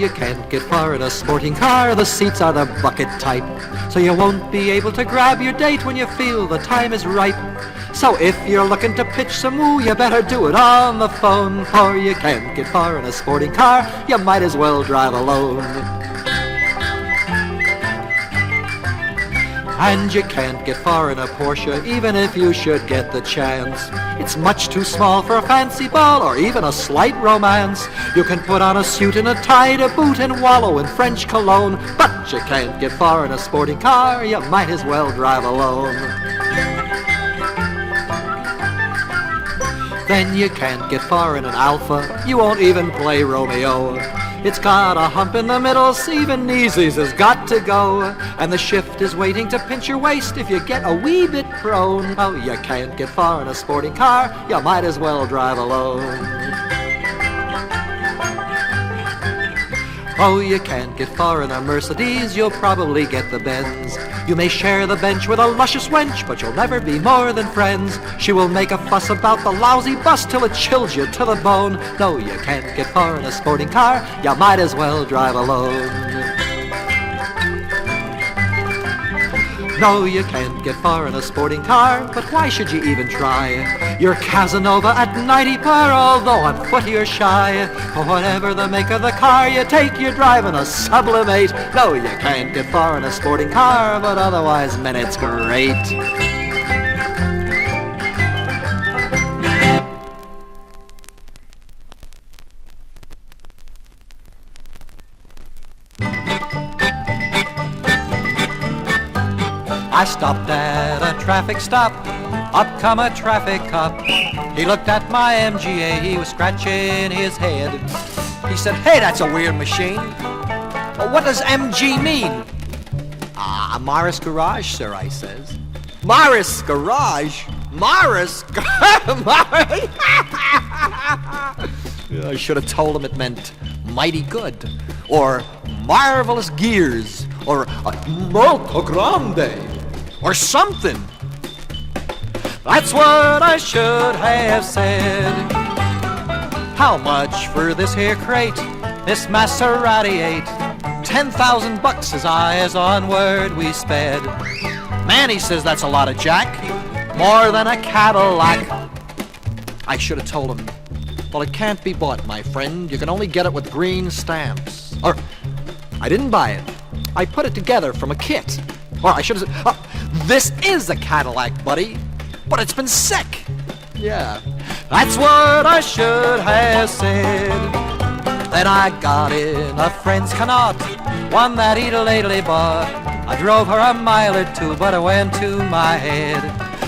you can't get far in a sporting car. The seats are the bucket type, so you won't be able to grab your date when you feel the time is ripe. So if you're looking to pitch some woo, you better do it on the phone, for you can't get far in a sporting car. You might as well drive alone. And you can't get far in a Porsche, even if you should get the chance. It's much too small for a fancy ball or even a slight romance. You can put on a suit and a tie to boot and wallow in French cologne, but you can't get far in a sporting car. You might as well drive alone. Then you can't get far in an Alfa. You won't even play Romeo. It's got a hump in the middle, so even Easy's has got to go. And the shift is waiting to pinch your waist if you get a wee bit prone. Oh, you can't get far in a sporting car. You might as well drive alone. Oh, you can't get far in a Mercedes. You'll probably get the Benz. You may share the bench with a luscious wench, but you'll never be more than friends. She will make a fuss about the lousy bus till it chills you to the bone. No, you can't get far in a sporting car. You might as well drive alone. No, you can't get far in a sporting car, but why should you even try? You're Casanova at 90 per, although on foot you're shy. For whatever the make of the car you take, you're driving a Sublimate. No, you can't get far in a sporting car, but otherwise, man, it's great. I stopped at a traffic stop, up come a traffic cop. He looked at my MGA, he was scratching his head. He said, "Hey, that's a weird machine. What does MG mean?" Morris Garage, sir," I says. "Morris Garage? Morris? I should have told him it meant mighty good, or marvelous gears, or molto grande, or something. That's what I should have said. How much for this here crate, this Maserati 8? 10,000 bucks as as onward we sped. Man, he says, that's a lot of jack, more than a Cadillac. I should have told him, well, it can't be bought, my friend. You can only get it with green stamps. Or, I didn't buy it. I put it together from a kit. Or I should have said, this is a Cadillac, buddy, but it's been sick. Yeah, that's what I should have said. Then I got in a friend's Connaught, one that he'd lately bought. I drove her a mile or two, but it went to my head.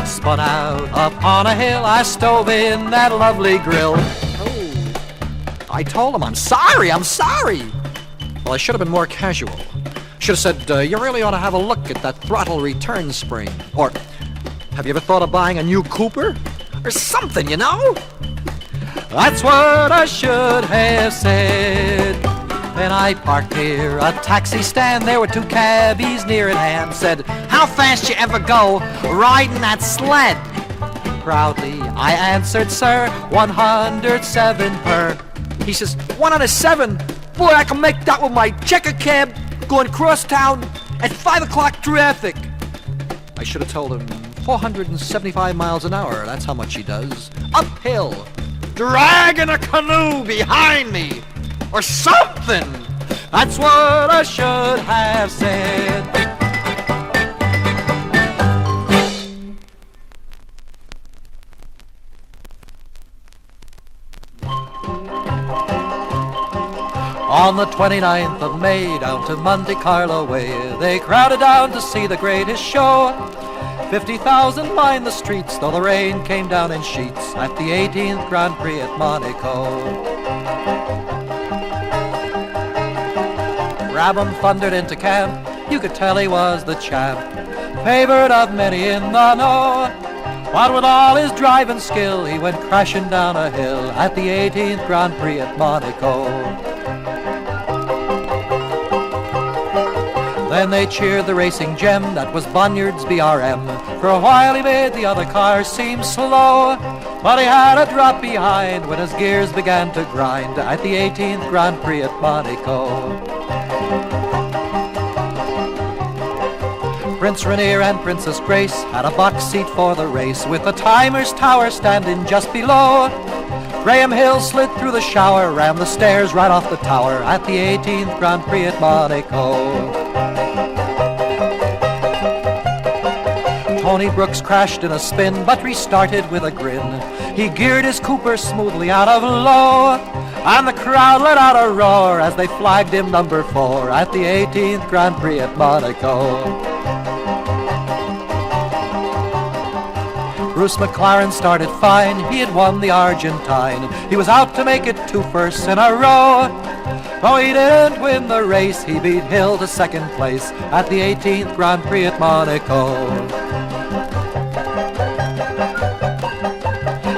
Spun out upon a hill, I stove in that lovely grill. Oh, I told him, I'm sorry. Well, I should have been more casual. Should have said, you really ought to have a look at that throttle return spring. Or, have you ever thought of buying a new Cooper? Or something, you know? That's what I should have said. Then I parked near a taxi stand. There were two cabbies near at hand. Said, how fast you ever go riding that sled? Proudly I answered, sir, 107 per. He says, 107? Boy, I can make that with my checker cab going across town at 5 o'clock traffic. I should have told him 475 miles an hour. That's how much he does. Uphill, dragging a canoe behind me, or something. That's what I should have said. On the 29th of May, down to Monte Carlo way, they crowded down to see the greatest show. 50,000 lined the streets, though the rain came down in sheets at the 18th Grand Prix at Monaco. Brabham thundered into camp, you could tell he was the champ, favourite of many in the know. But with all his driving skill, he went crashing down a hill at the 18th Grand Prix at Monaco. Then they cheered the racing gem that was Bunyard's BRM. For a while he made the other cars seem slow. But he had a drop behind when his gears began to grind at the 18th Grand Prix at Monaco. Prince Rainier and Princess Grace had a box seat for the race, with the timer's tower standing just below. Graham Hill slid through the shower, ran the stairs right off the tower at the 18th Grand Prix at Monaco. Tony Brooks crashed in a spin, but restarted with a grin. He geared his Cooper smoothly out of low, and the crowd let out a roar as they flagged him number 4 at the 18th Grand Prix at Monaco. Bruce McLaren started fine, he had won the Argentine. He was out to make it 2 firsts in a row. Though he didn't win the race, he beat Hill to 2nd place at the 18th Grand Prix at Monaco.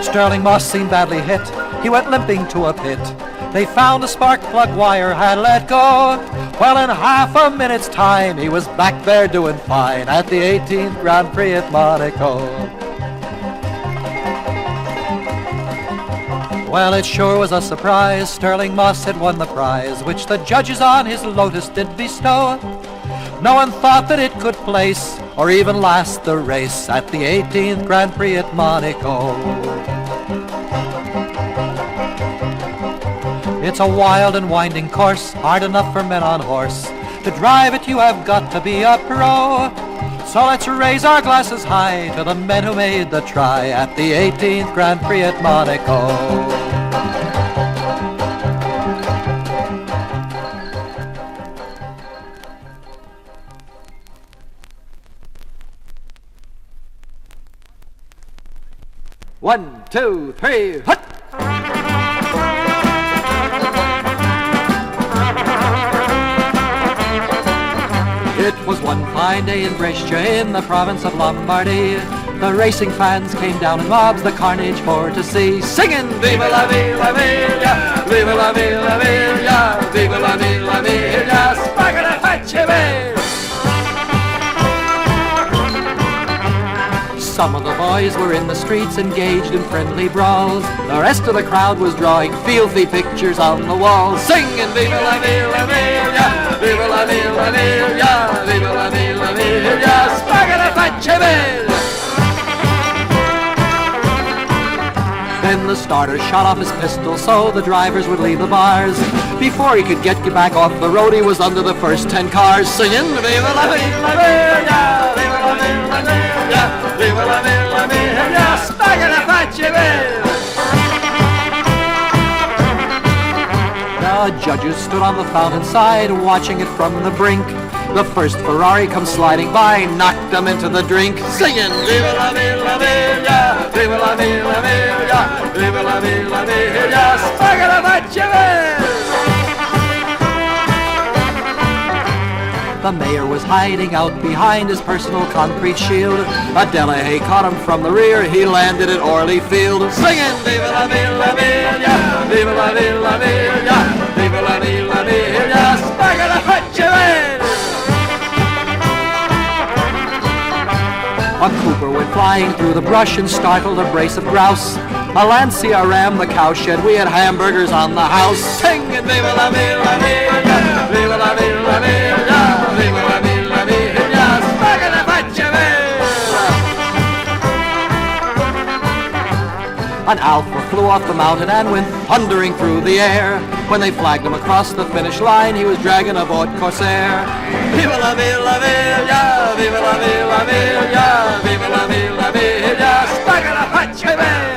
Sterling Moss seemed badly hit, he went limping to a pit. They found a spark plug wire had let go. Well, in half a minute's time, he was back there doing fine at the 18th Grand Prix at Monaco. Well, it sure was a surprise. Sterling Moss had won the prize, which the judges on his Lotus did bestow. No one thought that it could place or even last the race at the 18th Grand Prix at Monaco. It's a wild and winding course, hard enough for men on horse. To drive it you have got to be a pro. So let's raise our glasses high to the men who made the try at the 18th Grand Prix at Monaco. One, two, three, hut! It was one fine day in Brescia in the province of Lombardy. The racing fans came down in mobs, the carnage for to see, singing Viva la Villa Villa, Viva la Villa Villa, Viva la Villa Villa, Spagna Faccia Villa. Some of the boys were in the streets engaged in friendly brawls. The rest of the crowd was drawing filthy pictures on the walls, singing Viva la Villa Villa, Viva la Villa Villa, Viva la Villa Villa, Spagna Faccia Villa. Then the starter shot off his pistol so the drivers would leave the bars. Before he could get back off the road, he was under the first 10 cars, singing Viva la Villa Villa, Viva la Villa Villa, Viva la Villa Villa, Spagna Faccia Villa. The judges stood on the fountain side, watching it from the brink. The first Ferrari come sliding by, knocked them into the drink, singing Viva la Villa Villa, Viva la Villa Villa, Viva la Villa Villa, Spagna Faccia Villa. The mayor was hiding out behind his personal concrete shield. A Delahaye caught him from the rear, he landed at Orly Field, singing Viva la Villa Villa, Viva la Villa Villa, Viva la Villa Villa, Spagna Faccia Villa. A Cooper went flying through the brush and startled a brace of grouse. A Lancia rammed the cowshed, we had hamburgers on the house, singing Viva la Villa Villa, Viva la Villa Villa, Viva la Villa Villa, Spagna Faccia Villa. An Alfa flew off the mountain and went thundering through the air. When they flagged him across the finish line, he was dragging a Vought Corsair. Viva la Villa Villa, Viva la Villa Villa, Viva la Villa Villa, Spagna Faccia Villa.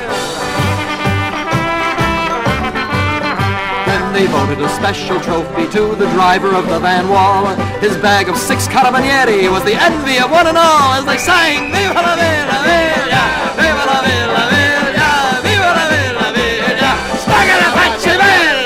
Then they voted a special trophy to the driver of the Van Wall. His bag of 6 Carabinieri was the envy of one and all as they sang Viva la Villa Villa, Viva la Villa Villa, Viva la Villa Villa, Spagna Faccia Villa.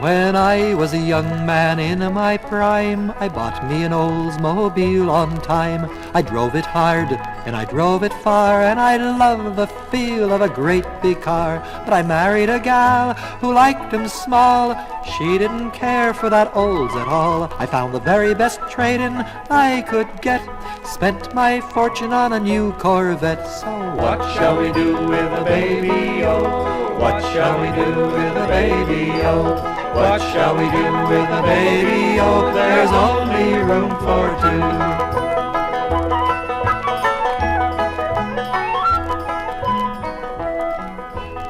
When I was a young man in my prime, I bought me an Oldsmobile on time. I drove it hard and I drove it far, and I love the feel of a great big car. But I married a gal who liked 'em small. She didn't care for that Olds at all. I found the very best trade-in I could get, spent my fortune on a new Corvette. So what shall we do with a baby, oh? What shall we do with a baby, oh? What shall we do with a baby, oh? There's only room for two.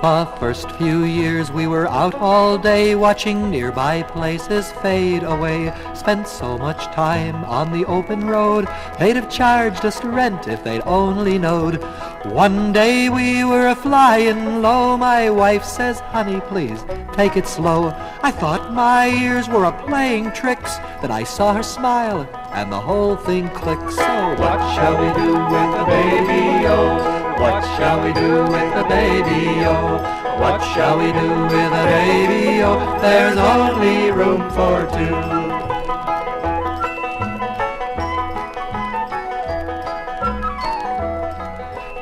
The first few years we were out all day, watching nearby places fade away. Spent so much time on the open road, they'd have charged us rent if they'd only knowed. One day we were a-flying low, my wife says, honey, please, take it slow. I thought my ears were a-playing tricks, then I saw her smile, and the whole thing clicked. So what shall we do with the baby, oh? What shall we do with the baby, oh? What shall we do with the baby, oh? There's only room for two.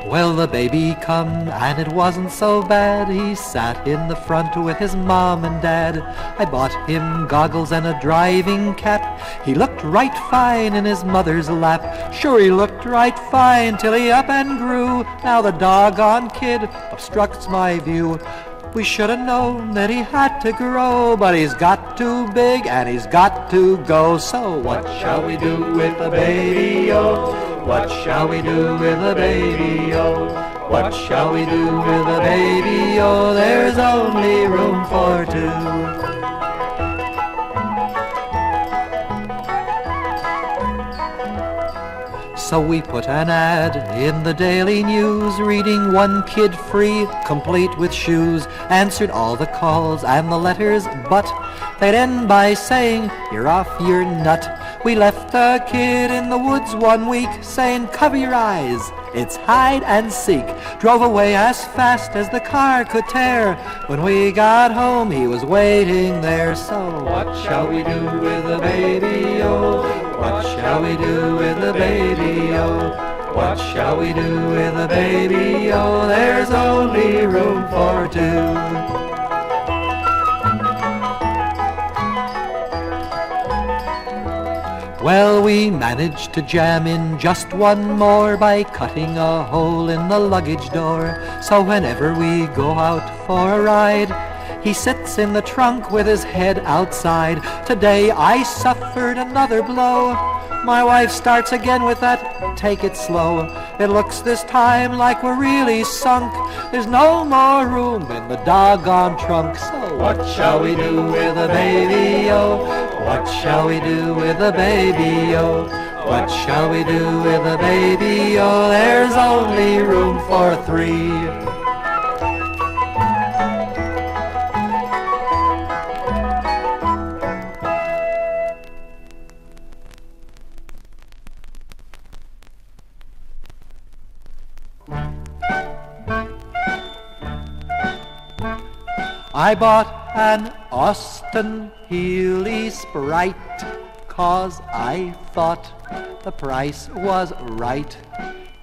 Well, the baby come, and it wasn't so bad. He sat in the front with his mom and dad. I bought him goggles and a driving cap. He looked right fine in his mother's lap. Sure, he looked right fine till he up and grew. Now the doggone kid obstructs my view. We should have known that he had to grow, but he's got too big and he's got to go. So what shall we do with the baby, oh? What shall we do with the baby, oh? What shall we do with the baby, oh? There's only room for two. So we put an ad in the Daily News, reading one kid free, complete with shoes. Answered all the calls and the letters, but they'd end by saying, you're off your nut. We left the kid in the woods one week, saying, cover your eyes, it's hide and seek. Drove away as fast as the car could tear. When we got home, he was waiting there. So what shall we do with the baby, oh? What shall we do with the baby, oh? What shall we do with the baby, oh? There's only room for two. Well, we managed to jam in just one more by cutting a hole in the luggage door. So whenever we go out for a ride, he sits in the trunk with his head outside. Today I suffered another blow. My wife starts again with that, take it slow. It looks this time like we're really sunk. There's no more room in the doggone trunk. So what shall we do with the baby, oh? What shall we do with the baby, oh? What shall we do with the baby, oh? There's only room for three. I bought an Austin Healey Sprite, 'cause I thought the price was right.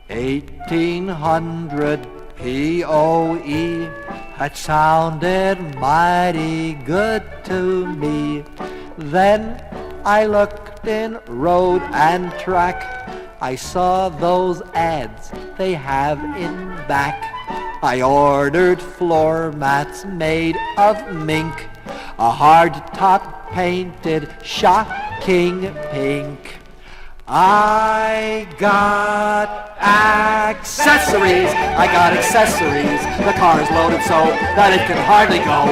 1800 POE, that sounded mighty good to me. Then I looked in Road and Track. I saw those ads they have in back. I ordered floor mats made of mink, a hard top painted shocking pink. I got accessories, I got accessories. The car's loaded so that it can hardly go.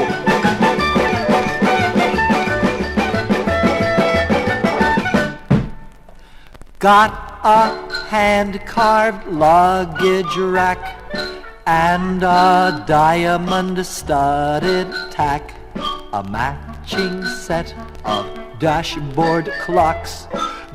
Got a hand-carved luggage rack and a diamond-studded tack, a matching set of dashboard clocks,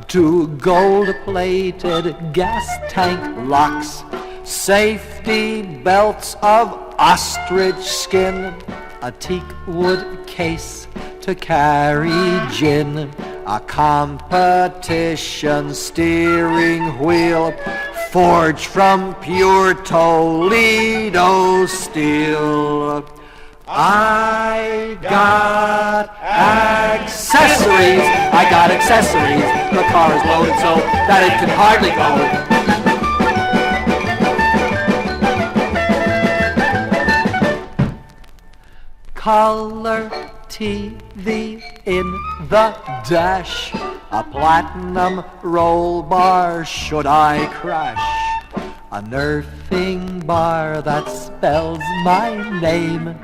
2 gold-plated gas tank locks, safety belts of ostrich skin, a teak wood case to carry gin, a competition steering wheel forged from pure Toledo steel. I got accessories, the car is loaded so that it can hardly go. Color TV in the dash, a platinum roll bar should I crash, a nerfing bar that spells my name,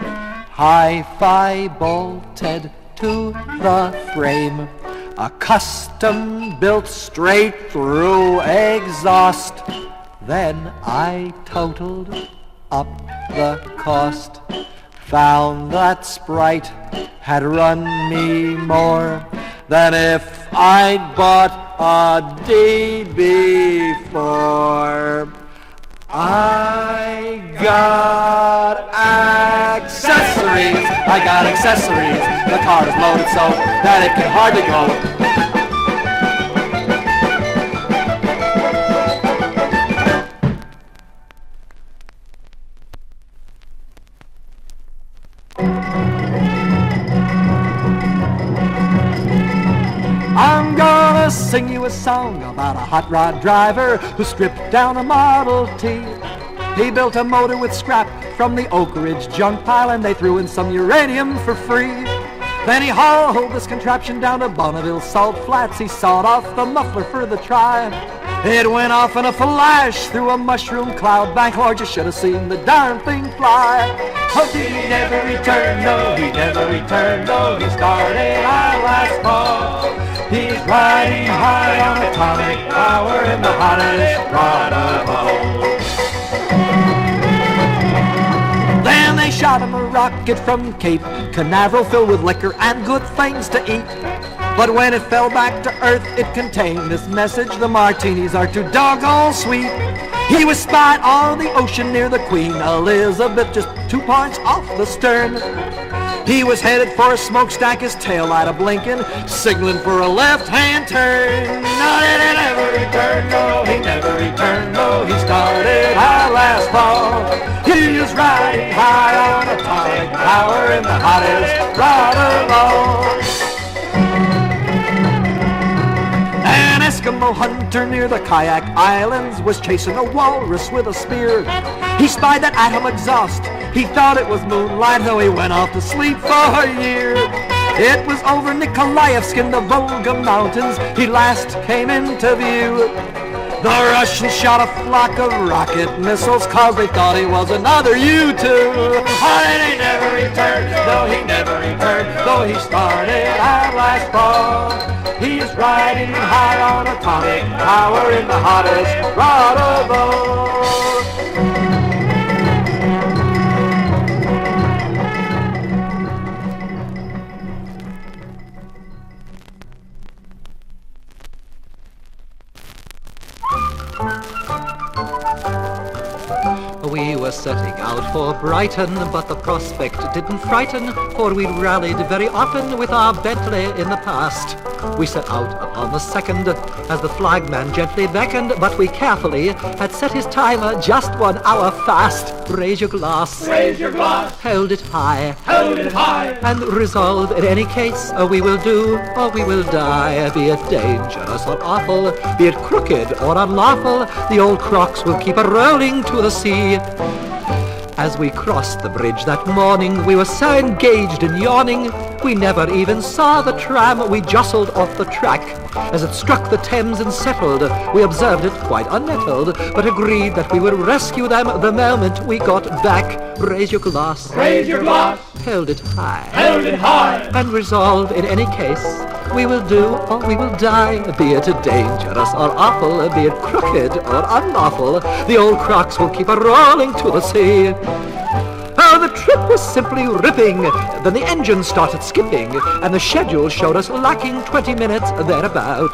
hi-fi bolted to the frame, a custom built straight through exhaust. Then I totaled up the cost, found that Sprite had run me more than if I'd bought a DB4. I got accessories, the car is loaded so that it can hardly go. I'm gonna sing you a song about a hot rod driver who stripped down a Model T. He built a motor with scrap from the Oak Ridge junk pile and they threw in some uranium for free. Then he hauled this contraption down to Bonneville Salt Flats. He sawed off the muffler for the try. It went off in a flash through a mushroom cloud bank. Lord, you should have seen the darn thing fly. Oh, he never returned, no, he never returned, no. He started out last fall. He's riding high on atomic power in the hottest rod of all. Then they shot him a rocket from Cape Canaveral filled with liquor and good things to eat. But when it fell back to earth, it contained this message: the martinis are too doggone sweet. He was spied on the ocean near the Queen Elizabeth, just 2 points off the stern. He was headed for a smokestack, his taillight a-blinking, signaling for a left-hand turn. No, he never returned, no, he never returned, no. He started out last fall. He was riding high on atomic power in the hottest rod of all. An Eskimo hunter near the Kayak Islands was chasing a walrus with a spear. He spied that atom exhaust. He thought it was moonlight, though he went off to sleep for a year. It was over Nikolaevsk in the Volga Mountains he last came into view. The Russians shot a flock of rocket missiles 'cause they thought he was another U-2. Oh, and he never returned, no, he never returned, though he started out last fall. He's riding high on atomic power in the hottest rod of all. We were setting out for Brighton, but the prospect didn't frighten, for we'd rallied very often with our Bentley in the past. We set out upon the 2nd, as the flagman gently beckoned, but we carefully had set his timer just 1 hour fast. Raise your glass, Raise your glass, hold it high, hold it high, and resolve in any case, we will do or we will die. Be it dangerous or awful, be it crooked or unlawful, the old Crocs will keep a-rolling to the sea. As we crossed the bridge that morning, we were so engaged in yawning, we never even saw the tram. We jostled off the track as it struck the Thames and settled. We observed it quite unnettled, but agreed that we would rescue them the moment we got back. Raise your glass, raise your glass, hold it high, hold it high, and resolve in any case, we will do or we will die. Be it dangerous or awful, be it crooked or unlawful, the old Crocs will keep a-rolling to the sea. Oh, the trip was simply ripping. Then the engine started skipping, and the schedule showed us lacking 20 minutes thereabout.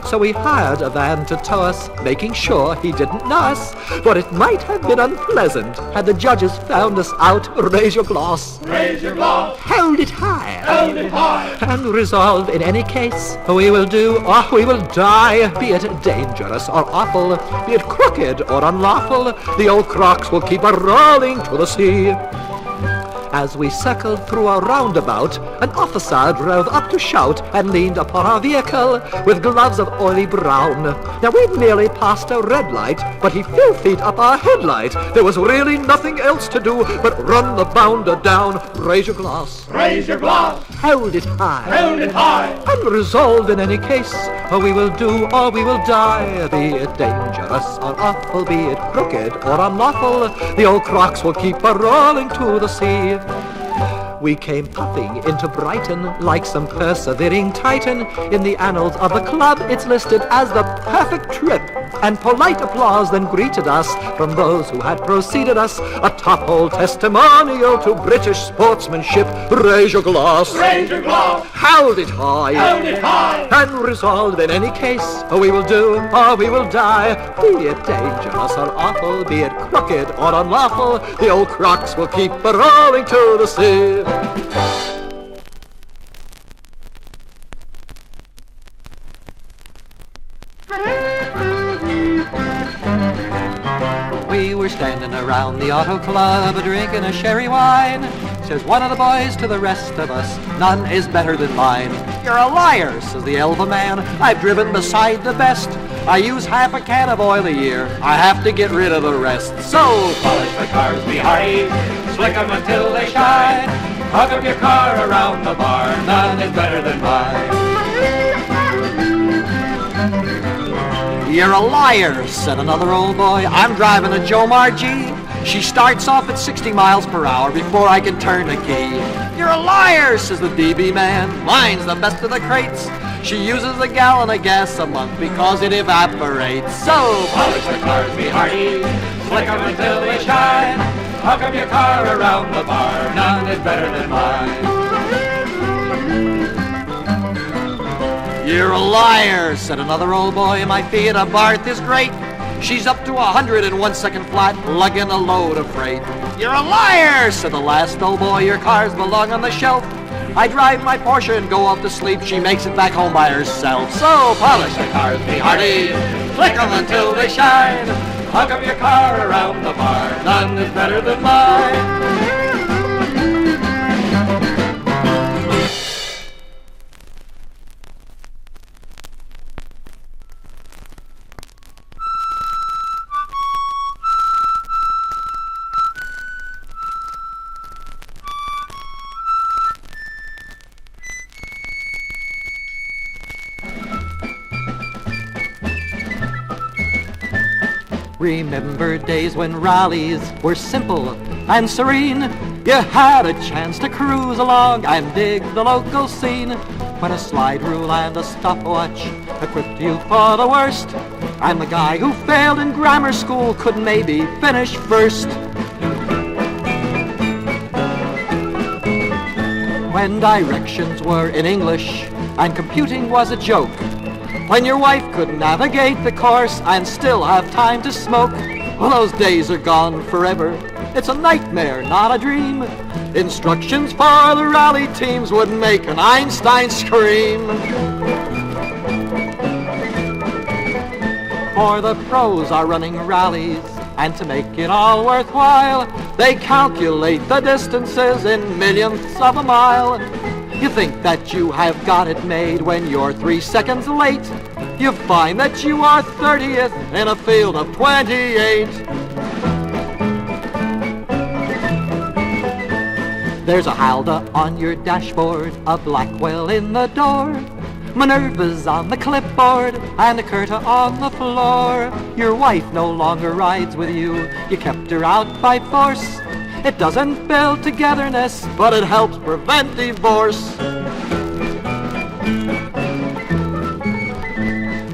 So we hired a van to tow us, making sure he didn't know us. For it might have been unpleasant had the judges found us out. Raise your glass. Raise your glass. Hold it high. Hold it high. And resolve in any case, we will do or we will die. Be it dangerous or awful, be it crooked or unlawful, the old crocs will keep a-rolling to the sea. As we circled through a roundabout, an officer drove up to shout and leaned upon our vehicle with gloves of oily brown. Now we'd nearly passed a red light, but he filthied up our headlight. There was really nothing else to do but run the bounder down. Raise your glass. Raise your glass. Hold it high. Hold it high. Unresolved in any case, or we will do or we will die. Be it dangerous or awful, be it crooked or unlawful, the old crocs will keep a-rolling to the sea. We came puffing into Brighton like some persevering titan. In the annals of the club, it's listed as the perfect trip. And polite applause then greeted us from those who had preceded us. A top-hole testimonial to British sportsmanship. Raise your glass. Raise your glass. Hold it high. Hold it high. And resolved in any case, we will do or we will die. Be it dangerous or awful, be it crooked or unlawful, the old crocs will keep a-rolling to the sea. We were standing around the auto club drinking a sherry wine. Says one of the boys to the rest of us, none is better than mine. You're a liar, says the elva man. I've driven beside the best. I use half a can of oil a year. I have to get rid of the rest. So Polish the cars, be hearty. Slick 'em until they shine. Hug up your car around the bar. None is better than mine. you're a liar, said another old boy. I'm driving a Joe Margie. She starts off at 60 miles per hour before I can turn the key. You're a liar, says the DB man. Mine's the best of the crates. She uses a gallon of gas a month because it evaporates. So Polish the cars, be hearty. Slick 'em until they shine. Hug up your car around the bar. None is better than mine. you're a liar, said another old boy. My Fiat Abarth is great. She's up to 101 second flat, lugging a load of freight. You're a liar, said the last old boy. Your cars belong on the shelf. I drive my Porsche and go off to sleep. She makes it back home by herself. So polish the cars, be hearty. Flick 'em until they shine. Hug up your car around the bar. None is better than mine. Remember days when rallies were simple and serene. You had a chance to cruise along and dig the local scene. When a slide rule and a stopwatch equipped you for the worst, and the guy who failed in grammar school could maybe finish first. When directions were in English and computing was a joke, when your wife could navigate the course and still have time to smoke, well, those days are gone forever. It's a nightmare, not a dream. Instructions for the rally teams would make an Einstein scream. For the pros are running rallies, and to make it all worthwhile, they calculate the distances in millionths of a mile. You think that you have got it made when you're 3 seconds late. You find that you are 30th in a field of 28. There's a Halda on your dashboard, a Blackwell in the door, Minerva's on the clipboard, and a Curta on the floor. Your wife no longer rides with you, you kept her out by force. It doesn't build togetherness, but it helps prevent divorce.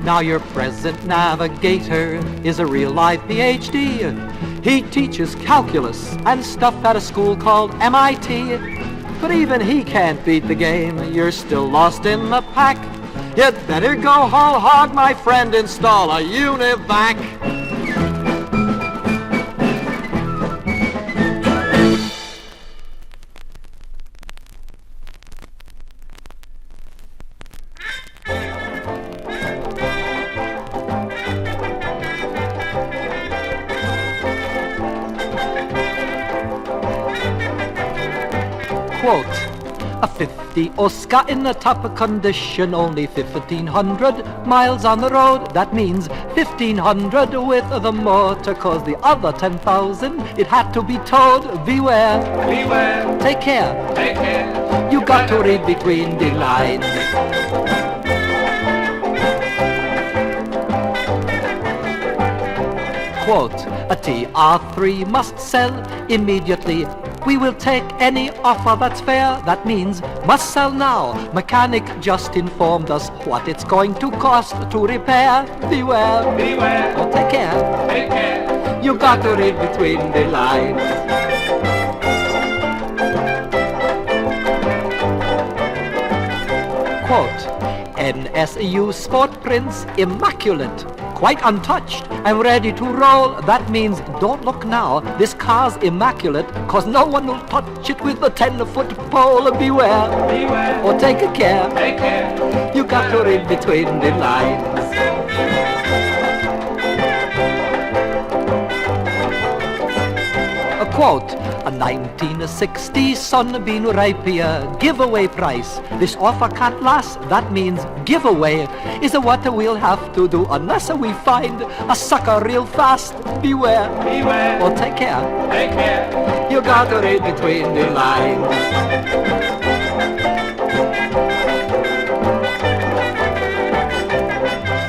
Now your present navigator is a real live PhD. He teaches calculus and stuff at a school called MIT. But even he can't beat the game. You're still lost in the pack. You'd better go whole hog, my friend, install a UNIVAC. Quote, a 50 Oscar in the top of condition, only 1,500 miles on the road. That means 1,500 with the motor, cause the other 10,000, it had to be towed. Beware, Beware, take care, take care. you got to read between the lines. Quote, a TR3 must sell immediately. We will take any offer that's fair. That means must sell now. Mechanic just informed us what it's going to cost to repair. Beware, Beware, oh, take care. take care. You got to read between the lines. Quote, NSU Sport Prince immaculate, quite untouched and ready to roll. That means don't look now, this car's immaculate, cause no one will touch it with a 10-foot pole. Beware, Beware, or take care, take care. you got to read between the lines. A quote, a 1960 Sunbeam Rapier giveaway price. This offer can't last, that means giveaway is what we'll have to do unless we find a sucker real fast. Beware, Beware, or take care, take care. you got to read between the lines.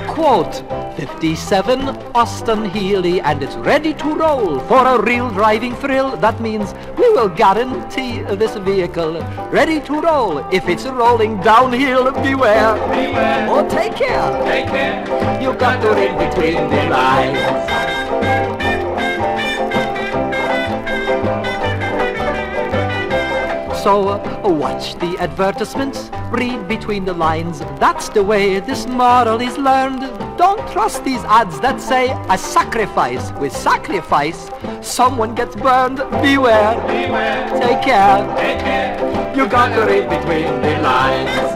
Quote, 57 Austin Healey and it's ready to roll for a real driving thrill. That means we will guarantee this vehicle ready to roll if it's rolling downhill. Beware, Beware, or take care, take care. you got to read between the lines. So watch the advertisements, read between the lines. That's the way this moral is learned. Don't trust these ads that say a sacrifice. With sacrifice, someone gets burned. Beware, Beware, take care, take care. you got to read between the lines.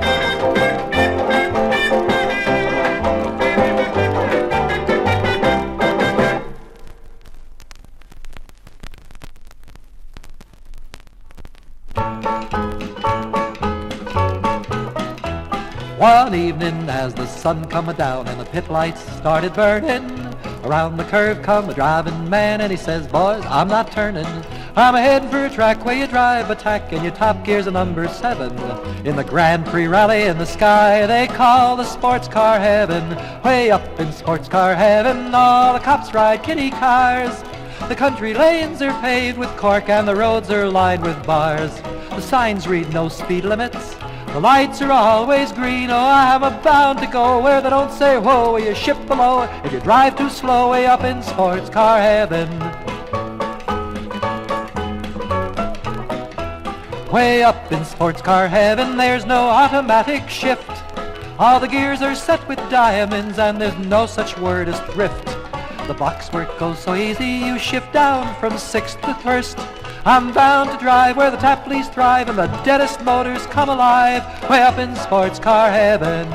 One evening as the sun come down and the pit lights started burning, around the curve come a driving man and he says, boys, I'm not turning. I'm heading for a track where you drive attack and your top gear's a number 7. In the Grand Prix rally in the sky they call the sports car heaven. Way up in sports car heaven all the cops ride kitty cars. The country lanes are paved with cork and the roads are lined with bars. The signs read no speed limits. The lights are always green. Oh, I'm bound to go where they don't say whoa, where you ship below if you drive too slow way up in sports car heaven. Way up in sports car heaven there's no automatic shift. All the gears are set with diamonds and there's no such word as thrift. The box work goes so easy you shift down from 6th to 1st. I'm bound to drive where the Tapleys thrive and the deadest motors come alive, way up in sports car heaven.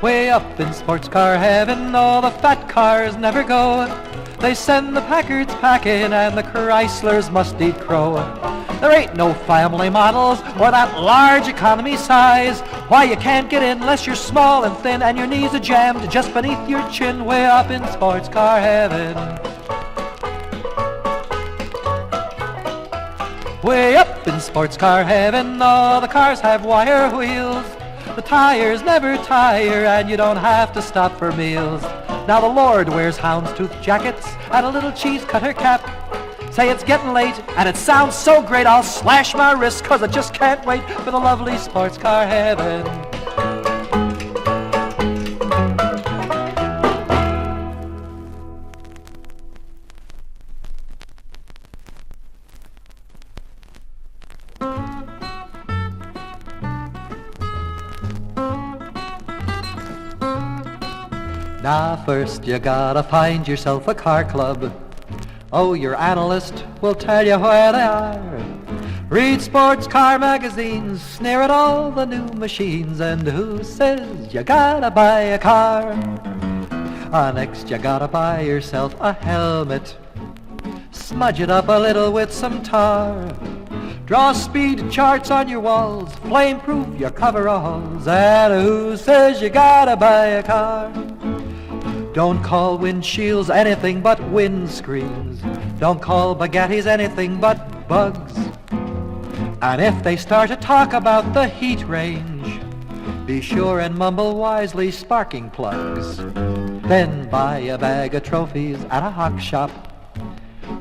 Way up in sports car heaven, all the fat cars never go. They send the Packards packing and the Chryslers must eat crow. There ain't no family models or that large economy size. Why, you can't get in unless you're small and thin and your knees are jammed just beneath your chin, way up in sports car heaven. Way up in sports car heaven, all the cars have wire wheels. The tires never tire and you don't have to stop for meals. Now the Lord wears houndstooth jackets and a little cheese cutter cap. Say it's getting late and it sounds so great I'll slash my wrist cause I just can't wait for the lovely sports car heaven. Now first you gotta find yourself a car club. Oh, your analyst will tell you where they are. Read sports car magazines, sneer at all the new machines, and who says you gotta buy a car? Next you gotta buy yourself a helmet. Smudge it up a little with some tar. Draw speed charts on your walls, flame-proof your coveralls, and who says you gotta buy a car? Don't call windshields anything but windscreens. Don't call baguettes anything but bugs. And if they start to talk about the heat range, be sure and mumble wisely sparking plugs. Then buy a bag of trophies at a hock shop.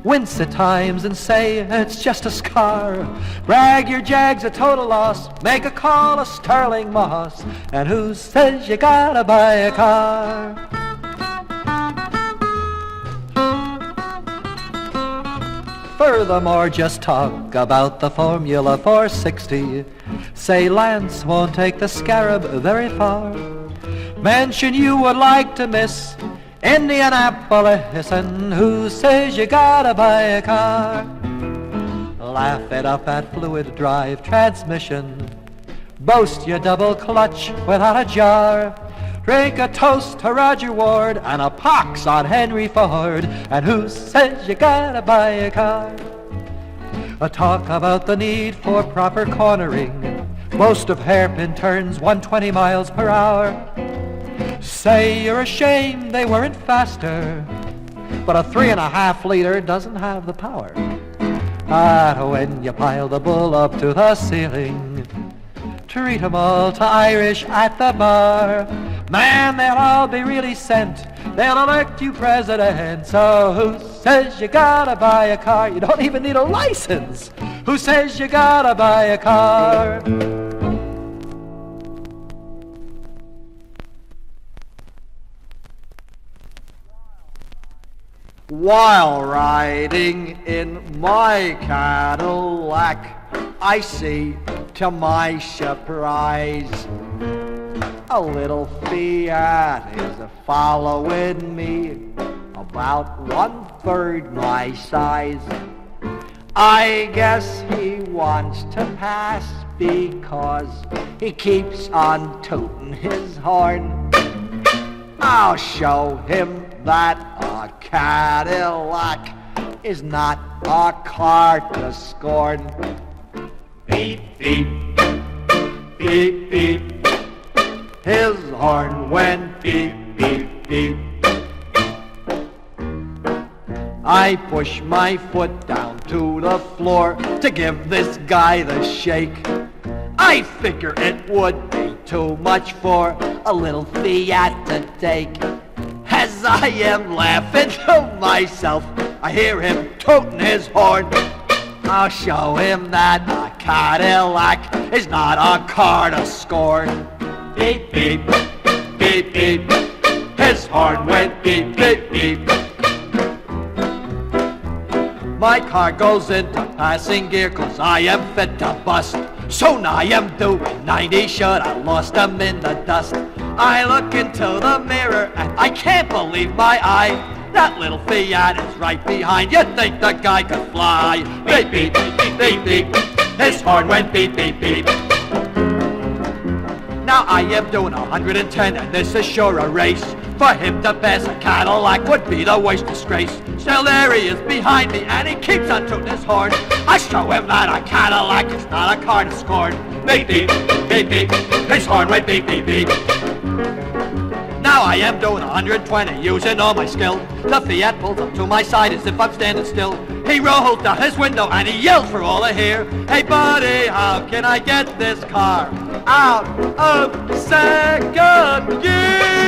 Wince at times and say it's just a scar. Brag your Jag's a total loss. Make a call a Sterling Moss. And who says you gotta buy a car? Furthermore, just talk about the Formula 460. Say Lance won't take the Scarab very far. Mention you would like to miss Indianapolis, and who says you gotta buy a car? Laugh it up at fluid drive transmission. Boast your double clutch without a jar. Drink a toast to Roger Ward and a pox on Henry Ford, and who says you gotta buy a car? Talk about the need for proper cornering. Most of hairpin turns 120 miles per hour. Say you're ashamed they weren't faster, but a 3.5 liter doesn't have the power. When you pile the bull up to the ceiling, treat 'em all to Irish at the bar. Man, they'll all be really sent. They'll elect you president. So who says you gotta buy a car? You don't even need a license. Who says you gotta buy a car? While riding in my Cadillac, I see, to my surprise, a little Fiat is following me, about 1/3 my size. I guess he wants to pass because he keeps on tooting his horn. I'll show him that a Cadillac is not a car to scorn. Beep, beep, beep, beep. His horn went beep, beep, beep. I push my foot down to the floor to give this guy the shake. I figure it would be too much for a little Fiat to take. As I am laughing to myself, I hear him tooting his horn. I'll show him that a Cadillac is not a car to scorn. Beep, beep, beep, beep. His horn went beep, beep, beep. My car goes into passing gear 'cause I am fit to bust. Soon I am doing 90, should I lost them in the dust. I look into the mirror and I can't believe my eye. That little Fiat is right behind. You'd think the guy could fly. Beep, beep, beep, beep, beep. His horn went beep, beep, beep. Now I am doing 110 and this is sure a race. For him to pass a Cadillac would be the worst disgrace. Still there he is behind me and he keeps on tooting his horn. I show him that a Cadillac is not a car to scorn. Beep, beep, beep, beep. His horn went beep, beep, beep. Now I am doing 120, using all my skill. The Fiat pulls up to my side as if I'm standing still. He rolls down his window and he yells for all to hear. Hey buddy, how can I get this car out of second gear?